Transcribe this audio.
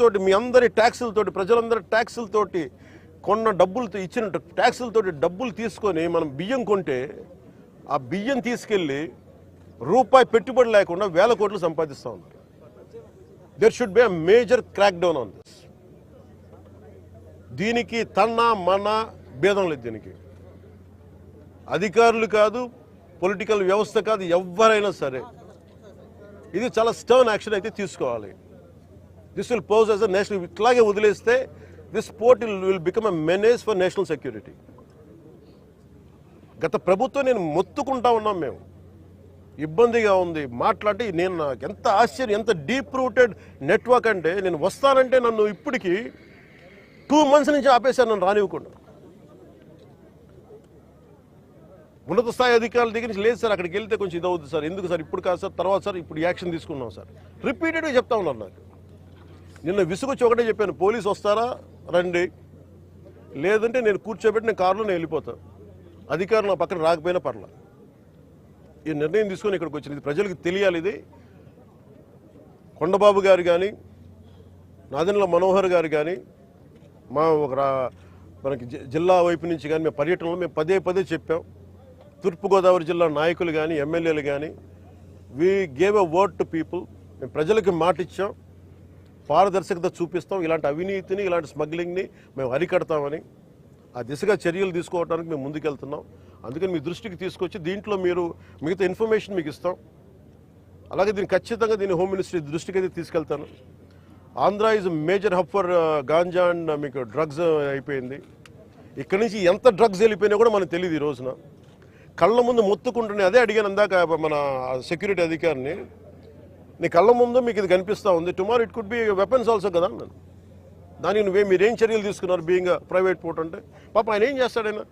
తోటి మీ అందరి ట్యాక్సులతోటి ప్రజలందరి ట్యాక్సులతోటి కొన్న డబ్బులతో ఇచ్చిన ట్యాక్సులతోటి డబ్బులు తీసుకొని మనం బియ్యం కొంటే ఆ బియ్యం తీసుకెళ్ళి రూపాయి పెట్టుబడి లేకుండా వేల కోట్లు సంపాదిస్తూ ఉన్నారు. There should be a major crackdown on this. దీనికి తన మన భేదం లేదు. దీనికి అధికారులు కాదు, పొలిటికల్ వ్యవస్థ కాదు, ఎవరైనా సరే ఇది చాలా స్టర్న్ యాక్షన్ అయితే తీసుకోవాలి. This will pose as a national. ఇట్లాగే వదిలేస్తే this port will become a menace for national security. గత ప్రభుత్వం నేను మొత్తుకుంటా ఉన్నాం, మేము ఇబ్బందిగా ఉంది మాట్లాడి. నేను నాకు ఎంత ఆశ్చర్యం, ఎంత డీప్ రూటెడ్ నెట్వర్క్ అంటే నేను వస్తానంటే నన్ను ఇప్పటికీ 2 months నుంచి ఆపేశాను, నన్ను రానివ్వకుండా. ఉన్నత స్థాయి అధికారుల దగ్గర నుంచి లేదు సార్, అక్కడికి వెళ్తే కొంచెం ఇది అవుతుంది సార్, ఎందుకు సార్ ఇప్పుడు కాదు సార్, తర్వాత సార్, ఇప్పుడు యాక్షన్ తీసుకున్నాం సార్, రిపీటెడ్గా చెప్తా ఉన్నారు. నాకు నిన్న విసుగొచ్చి ఒకటే చెప్పాను, పోలీసు వస్తారా రండి, లేదంటే నేను కూర్చోబెట్టి నేను కారులో నేను వెళ్ళిపోతాను, అధికారులు నా పక్కన రాకపోయినా పర్లా. ఈ నిర్ణయం తీసుకొని ఇక్కడికి వచ్చింది. ఇది ప్రజలకు తెలియాలి. ఇది కొండబాబు గారు కానీ, నాదెండ్ల మనోహర్ గారు కానీ, మా మనకి జిల్లా వైపు నుంచి కానీ మేము పర్యటనలో మేము పదే చెప్పాం. తూర్పుగోదావరి జిల్లా నాయకులు కానీ, ఎమ్మెల్యేలు కానీ, we gave a word to people. మేము ప్రజలకు మాట ఇచ్చాం, పారదర్శకత చూపిస్తాం, ఇలాంటి అవినీతిని, ఇలాంటి స్మగ్లింగ్ని మేము అరికడతామని. ఆ దిశగా చర్యలు తీసుకోవడానికి మేము ముందుకెళ్తున్నాం. అందుకని మీ దృష్టికి తీసుకొచ్చి దీంట్లో మీరు మిగతా ఇన్ఫర్మేషన్ మీకు ఇస్తాం. అలాగే దీన్ని ఖచ్చితంగా హోమ్ మినిస్ట్రీ దృష్టికి అయితే తీసుకెళ్తాను. Andhra is major hub for ganja and మీకు డ్రగ్స్ అయిపోయింది. ఇక్కడి నుంచి ఎంత డ్రగ్స్ వెళ్ళిపోయినా కూడా మనకు తెలియదు. ఈ రోజున కళ్ళ ముందు మొత్తుకుంటున్నాయి. అదే అడిగాను అందాక మన సెక్యూరిటీ అధికారిని, నీ కళ్ళ ముందు మీకు ఇది కనిపిస్తూ ఉంది, tomorrow it could be weapons also కదా అన్నాను. దానికి మీరేం చర్యలు తీసుకున్నారు బీయింగ్ ప్రైవేట్ పోర్ట్ అంటే? పాప ఆయన ఏం చేస్తాడైనా,